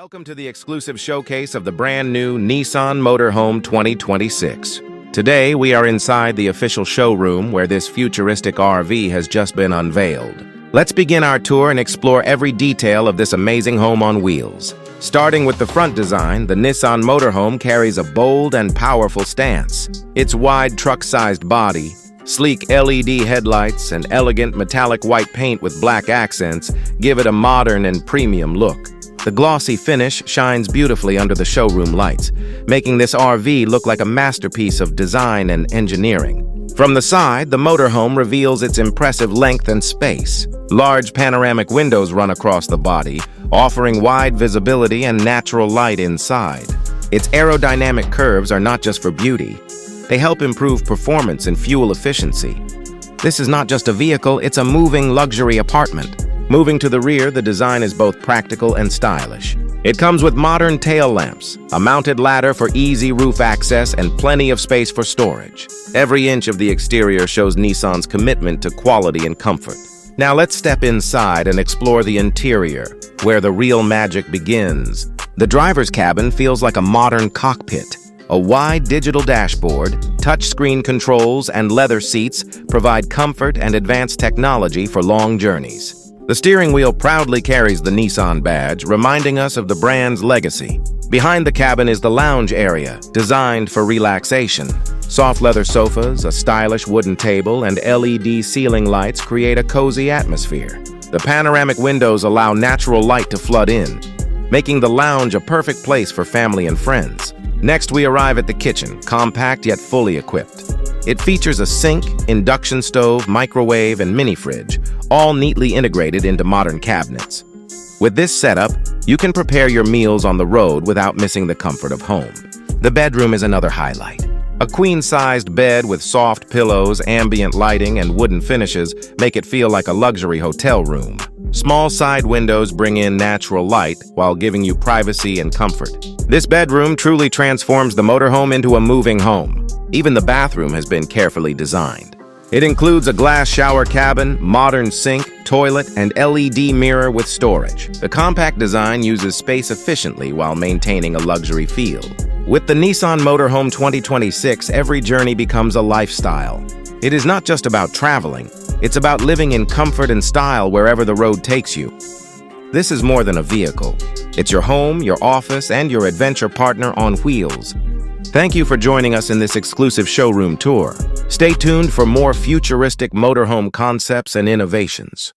Welcome to the exclusive showcase of the brand new Nissan Motorhome 2026. Today, we are inside the official showroom where this futuristic RV has just been unveiled. Let's begin our tour and explore every detail of this amazing home on wheels. Starting with the front design, the Nissan Motorhome carries a bold and powerful stance. Its wide truck-sized body, sleek LED headlights, and elegant metallic white paint with black accents give it a modern and premium look. The glossy finish shines beautifully under the showroom lights, making this RV look like a masterpiece of design and engineering. From the side, the motorhome reveals its impressive length and space. Large panoramic windows run across the body, offering wide visibility and natural light inside. Its aerodynamic curves are not just for beauty. They help improve performance and fuel efficiency. This is not just a vehicle, it's a moving luxury apartment. Moving to the rear, the design is both practical and stylish. It comes with modern tail lamps, a mounted ladder for easy roof access, and plenty of space for storage. Every inch of the exterior shows Nissan's commitment to quality and comfort. Now let's step inside and explore the interior, where the real magic begins. The driver's cabin feels like a modern cockpit. A wide digital dashboard, touchscreen controls, and leather seats provide comfort and advanced technology for long journeys. The steering wheel proudly carries the Nissan badge, reminding us of the brand's legacy. Behind the cabin is the lounge area, designed for relaxation. Soft leather sofas, a stylish wooden table, and LED ceiling lights create a cozy atmosphere. The panoramic windows allow natural light to flood in, making the lounge a perfect place for family and friends. Next, we arrive at the kitchen, compact yet fully equipped. It features a sink, induction stove, microwave, and mini fridge, all neatly integrated into modern cabinets. With this setup, you can prepare your meals on the road without missing the comfort of home. The bedroom is another highlight. A queen-sized bed with soft pillows, ambient lighting, and wooden finishes make it feel like a luxury hotel room. Small side windows bring in natural light while giving you privacy and comfort. This bedroom truly transforms the motorhome into a moving home. Even the bathroom has been carefully designed. It includes a glass shower cabin, modern sink, toilet, and LED mirror with storage. The compact design uses space efficiently while maintaining a luxury feel. With the Nissan Motorhome 2026, every journey becomes a lifestyle. It is not just about traveling, it's about living in comfort and style wherever the road takes you. This is more than a vehicle. It's your home, your office, and your adventure partner on wheels. Thank you for joining us in this exclusive showroom tour. Stay tuned for more futuristic motorhome concepts and innovations.